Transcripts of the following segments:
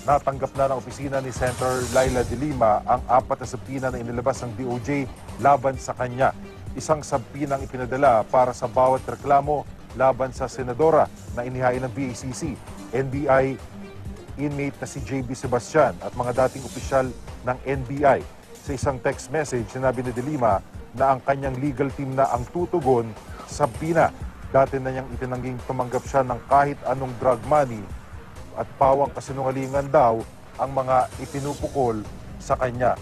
Natanggap na ng opisina ni Senator Laila de Lima ang 4 na subpina na inilabas ng DOJ laban sa kanya. Isang subpinang ipinadala para sa bawat reklamo laban sa senadora na inihain ng BACC, NBI inmate na si JB Sebastian at mga dating opisyal ng NBI. Sa isang text message, sinabi ni de Lima na ang kanyang legal team na ang tutugon sa subpina. Dati na niyang itinangging tumanggap siya ng kahit anong drug money at pawang kasinungalingan daw ang mga ipinupukol sa kanya.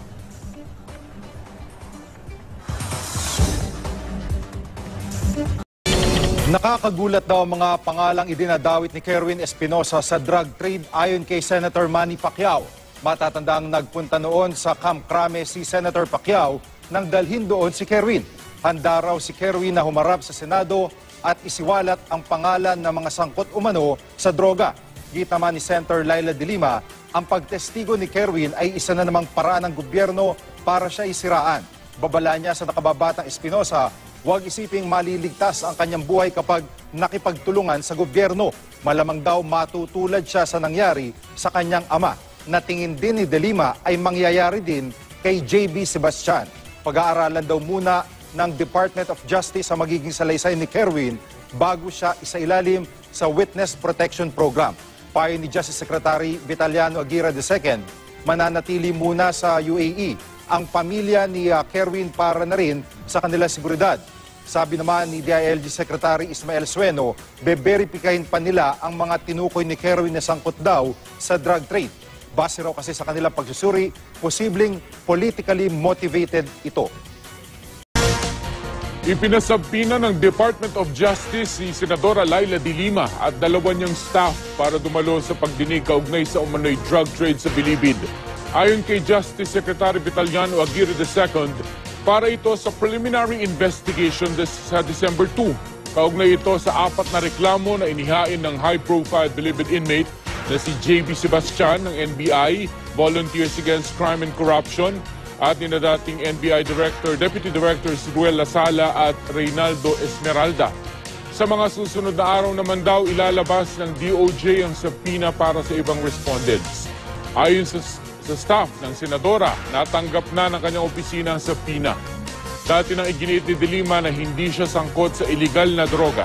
Nakakagulat daw ang mga pangalang idinadawit ni Kerwin Espinosa sa drug trade ayon kay Senator Manny Pacquiao. Matatandang nagpunta noon sa Camp Crame si Senator Pacquiao nang dalhin doon si Kerwin. Handa raw si Kerwin na humarap sa Senado at isiwalat ang pangalan ng mga sangkot umano sa droga. Git naman ni Senator Laila de Lima, ang pagtestigo ni Kerwin ay isa na namang paraan ng gobyerno para siya isiraan. Babala niya sa nakababatang Espinosa, huwag isiping maliligtas ang kanyang buhay kapag nakipagtulungan sa gobyerno. Malamang daw matutulad siya sa nangyari sa kanyang ama. Natingin din ni de Lima ay mangyayari din kay JB Sebastian. Pag-aaralan daw muna ng Department of Justice ang magiging salaysay ni Kerwin bago siya isailalim sa Witness Protection Program. Payo ni Justice Secretary Vitaliano Aguirre II, mananatili muna sa UAE ang pamilya ni Kerwin para na rin sa kanilang seguridad. Sabi naman ni DILG Secretary Ismael Sueno, beberipikahin pa nila ang mga tinukoy ni Kerwin na sangkot daw sa drug trade. Base raw kasi sa kanilang pagsusuri, posibleng politically motivated ito. Ipinasabpina ng Department of Justice si Senadora Laila de Lima at dalawa niyang staff para dumalo sa pagdinig kaugnay sa umano'y drug trade sa Bilibid. Ayon kay Justice Secretary Vitaliano Aguirre II, para ito sa preliminary investigation sa December 2. Kaugnay ito sa 4 na reklamo na inihain ng high-profile Bilibid inmate na si JB Sebastian ng NBI, Volunteers Against Crime and Corruption, at ni na dating NBI Deputy Directors Ruel Lasala at Reynaldo Esmeralda. Sa mga susunod na araw naman daw ilalabas ng DOJ ang subpoena para sa ibang respondents. Ayon sa staff ng senadora, natanggap na ng kanyang opisina ang subpoena. Dati nang iginiit ni de Lima na hindi siya sangkot sa iligal na droga.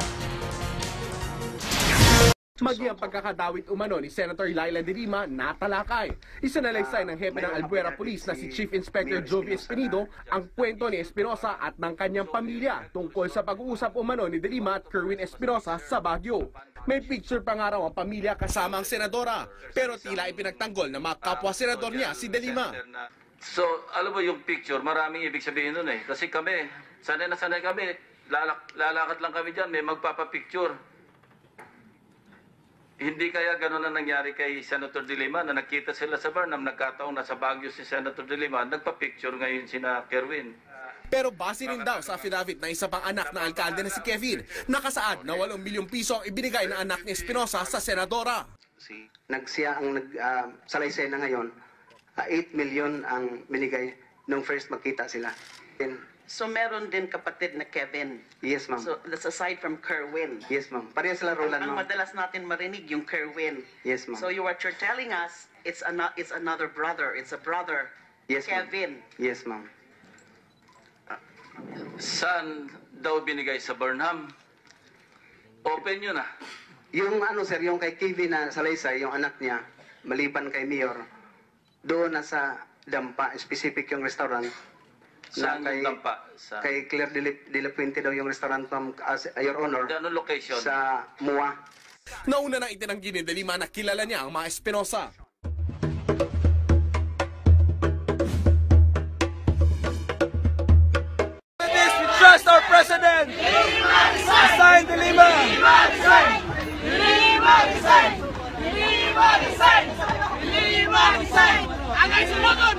Maging ang pagkakadawit umano ni Senator Laila de Lima natalakay. Isinalaysay ng hepe ng Albuera Police na si Chief Inspector Jovi Espinido ang kwento ni Espinosa at ng kanyang pamilya tungkol sa pag-uusap umano ni de Lima at Kerwin Espinosa sa Baguio. May picture pa nga raw ang pamilya kasama ang senadora, pero tila ipinagtanggol ng mga kapwa senador niya si de Lima. So, alam mo yung picture, maraming ibig sabihin nun eh. Kasi kami, sanay na sanay kami, lalakad lang kami dyan, may magpapapicture. Hindi kaya gano'n na nangyari kay Senator de Lima na nakita sila sa Burnham, nagkataong nasa Baguio si Senator de Lima, nagpa-picture ngayon sina Kerwin. Pero base rin daw sa affidavit na isa pang anak na alkalde na si Kevin, nakasaad na 8 milyong piso ang ibinigay ng anak ni Espinosa sa senadora. Siya ang salaysay na ngayon, 8 million ang binigay nung first magkita sila. So meron din kapatid na Kevin. Yes, ma'am. So that's aside from Kerwin. Yes, ma'am. Pareha sila Roland, Ang ma'am. madalas natin marinig yung Kerwin. Yes, ma'am. So what you're telling us, it's another brother. It's a brother. Yes, Kevin. Yes, ma'am. Saan daw binigay sa Burnham? Open yun ah. Yung sir, yung kay Kevin na salaysay, yung anak niya, maliban kay Mayor, doon nasa Dampa, specific yung restaurant. Saan kay, yung Dampa? Kay Claire de la Puente daw yung restaurant, ma'am, Your Honor. Anong location? Sa MUA. Nauna na itinanggi ni de Lima na kilala niya ang mga Espinosa. Trust our president! Assign de Lima! Agay sulugon!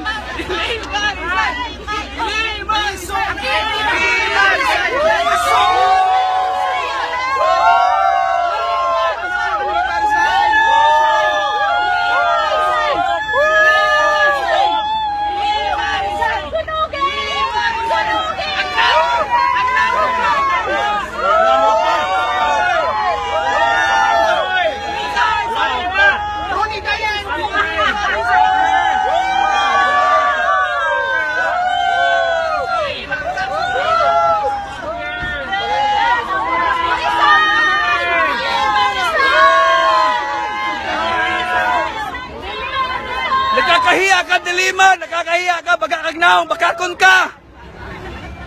Nakakahiya ka, De Lima! Nakakahiya ka! Bagakagnaong! Bakakon ka!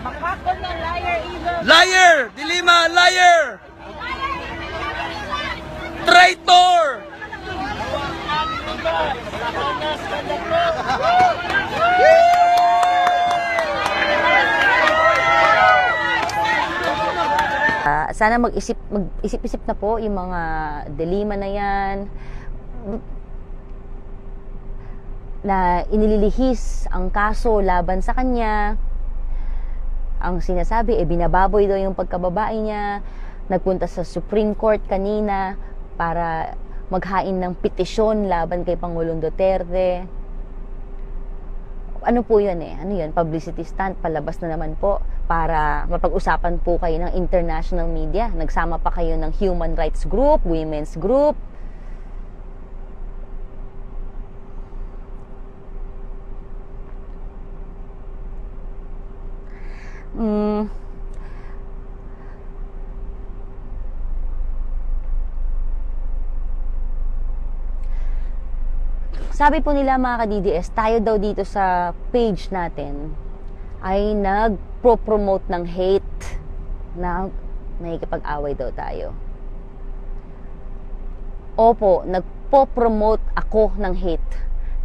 Makakon na liar evil. Liar! De Lima, liar! Traitor! Sana mag-isip-isip na po yung mga De Lima na yan na inililihis ang kaso laban sa kanya. Ang sinasabi, binababoy daw yung pagkababae niya. Nagpunta sa Supreme Court kanina para maghain ng petisyon laban kay Pangulong Duterte. Ano po yun Ano yun? Publicity stunt, palabas na naman po para mapag-usapan po kayo ng international media. Nagsama pa kayo ng human rights group, women's group. Sabi po nila mga ka-DDS, tayo daw dito sa page natin ay nagpo-promote ng hate, na nakikipag-away daw tayo. Opo, nagpo-promote ako ng hate.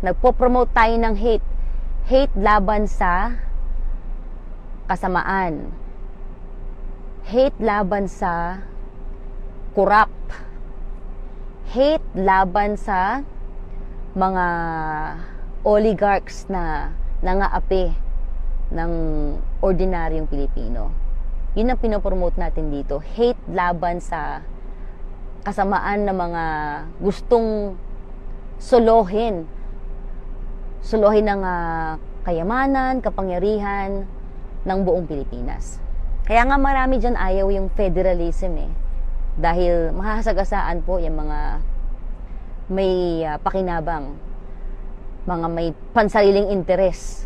Nagpo-promote tayo ng hate. Hate laban sa kasamaan. Hate laban sa kurap. Hate laban sa mga oligarchs na nangaapi ng ordinaryong Pilipino. Yun ang pinopromote natin dito. Hate laban sa kasamaan ng mga gustong solohin ng kayamanan, kapangyarihan ng buong Pilipinas. Kaya nga marami dyan ayaw yung federalism dahil mahasagasaan po yung mga may pakinabang, mga may pansariling interes.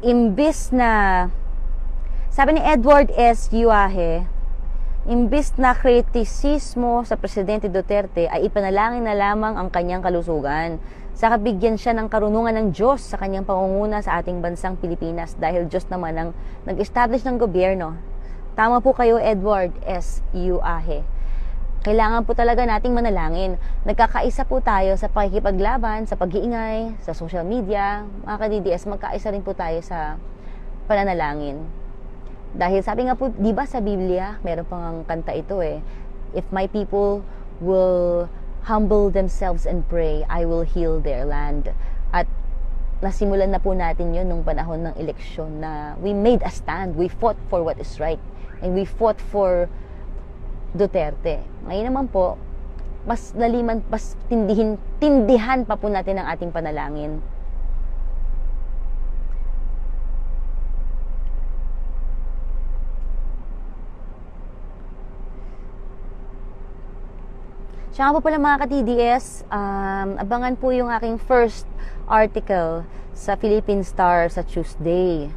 Imbis na, sabi ni Edward S. Yuahe, imbis na kritisismo sa Presidente Duterte ay ipanalangin na lamang ang kanyang kalusugan. Saka bigyan siya ng karunungan ng Diyos sa kanyang pangunguna sa ating bansang Pilipinas dahil Diyos naman ang nag-establish ng gobyerno. Tama po kayo, Edward S. Yuahe. Kailangan po talaga nating manalangin. Nagkakaisa po tayo sa pakikipaglaban, sa pag-iingay, sa social media. Mga ka-DDS, magkaisa rin po tayo sa pananalangin. Dahil sabi nga po, di ba sa Biblia, meron pang kanta ito if my people will humble themselves and pray, I will heal their land. At nasimulan na po natin yun nung panahon ng eleksyon na we made a stand, we fought for what is right, and we fought for Duterte. Ngayon naman po, mas tindihan pa po natin ang ating panalangin. Siya nga po pala mga ka-TDS, abangan po yung aking first article sa Philippine Star sa Tuesday.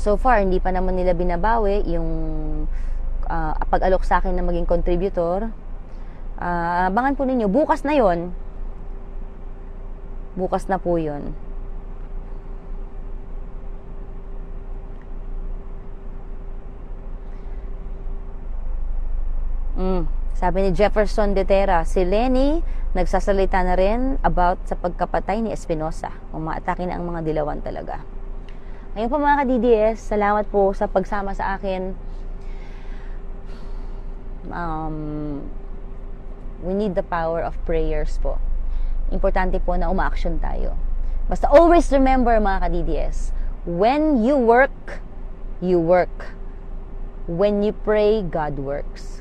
So far, hindi pa naman nila binabawi yung pag-alok sa akin na maging contributor. Abangan po ninyo, bukas na yon. Bukas na po yon. Sabi ni Jefferson de Terra, si Lenny nagsasalita na rin about sa pagkapatay ni Espinosa. Umaatake na ang mga dilawan talaga. Ngayon po mga ka-DDS, salamat po sa pagsama sa akin. We need the power of prayers po. Importante po na uma-action tayo. Basta always remember mga ka-DDS, when you work, you work. When you pray, God works.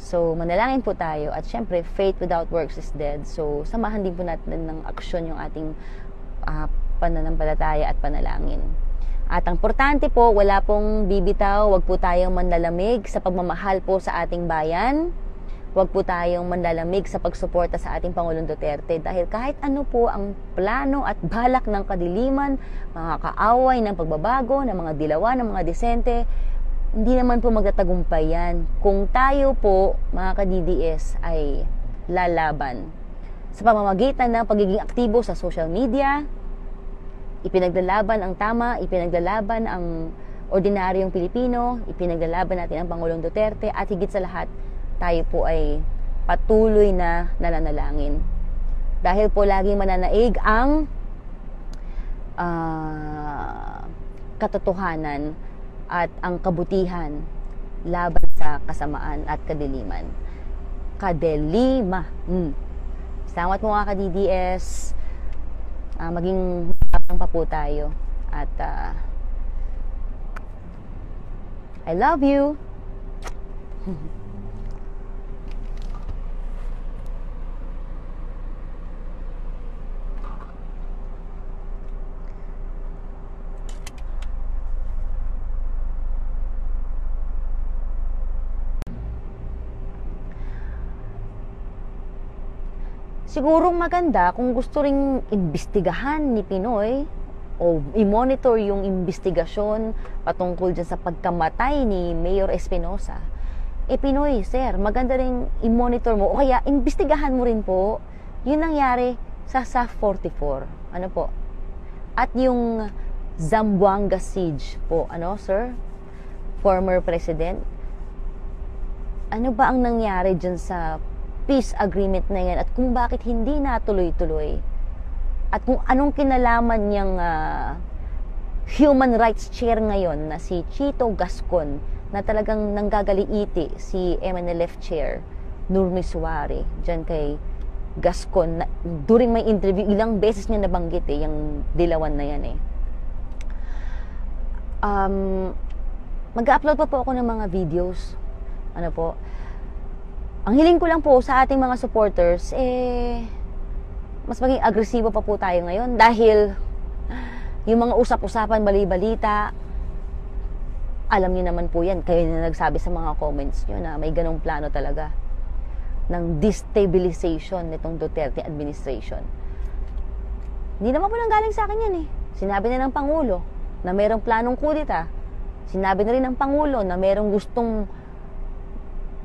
So, manalangin po tayo at syempre, faith without works is dead. So, samahan din po natin ng aksyon yung ating pananampalataya at panalangin. At ang importante po, wala pong bibitaw, wag po tayong manlalamig sa pagmamahal po sa ating bayan. Wag po tayong manlalamig sa pagsuporta sa ating Pangulong Duterte. Dahil kahit ano po ang plano at balak ng kadiliman, mga kaaway ng pagbabago, ng mga dilawan, ng mga disente, hindi naman po magtatagumpay yan kung tayo po, mga ka-DDS, ay lalaban. Sa pamamagitan ng pagiging aktibo sa social media, ipinaglalaban ang tama, ipinaglalaban ang ordinaryong Pilipino, ipinaglalaban natin ang Pangulong Duterte, at higit sa lahat, tayo po ay patuloy na nananalangin. Dahil po laging mananaig ang katotohanan at ang kabutihan laban sa kasamaan at kadiliman. Kadelima. Salamat mo mga ka-DDS. Maging matapang pa po tayo. At I love you. Sigurong maganda kung gusto ring imbestigahan ni Pinoy o i-monitor yung investigasyon patungkol dyan sa pagkamatay ni Mayor Espinosa. Pinoy, sir, maganda ring i-monitor mo o kaya imbestigahan mo rin po yung nangyari sa SAF 44. Ano po? At yung Zamboanga siege po, ano, sir? Former president. Ano ba ang nangyari dyan sa peace agreement na yan at kung bakit hindi natuloy-tuloy at kung anong kinalaman niyang human rights chair ngayon na si Chito Gascon na talagang nanggagaliiti si MNLF chair Nurmi Suare dyan kay Gascon na, during my interview ilang beses niya nabanggit yung dilawan na yan mag-upload pa po ako ng mga videos ano po. Ang hiling ko lang po sa ating mga supporters, mas maging agresibo pa po tayo ngayon dahil yung mga usap-usapan, bali-balita, alam niyo naman po yan. Kayo na nagsabi sa mga comments niyo na may ganong plano talaga ng destabilization nitong Duterte administration. Hindi naman po nanggaling sa akin yan Sinabi na ng Pangulo na mayroong planong kudita. Sinabi na rin ng Pangulo na mayroong gustong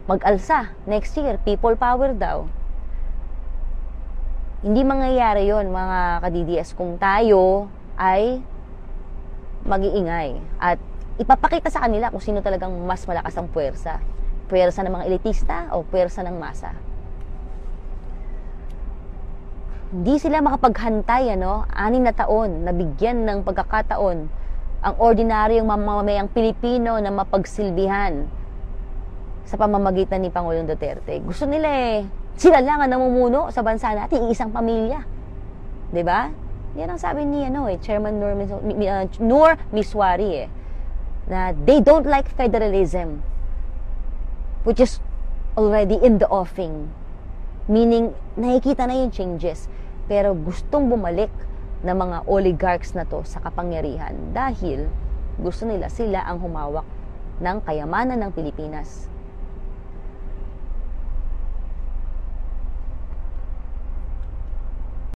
mag-alsa next year, people power daw. Hindi mangyayari yon mga ka-DDS kung tayo ay mag-iingay at ipapakita sa kanila kung sino talagang mas malakas ang puwersa. Puwersa ng mga elitista o puwersa ng masa. Hindi sila makapaghantay, 6 na taon na bigyan ng pagkakataon ang ordinaryong mamamayang Pilipino na mapagsilbihan sa pamamagitan ni Pangulong Duterte. Gusto nila sila lang ang namumuno sa bansa natin, isang pamilya. 'Di ba? Yan ang sabi ni Chairman Nurmi Suare na they don't like federalism which is already in the offing. Meaning, nakikita na yung changes pero gustong bumalik ng mga oligarchs na to sa kapangyarihan dahil gusto nila sila ang humawak ng kayamanan ng Pilipinas.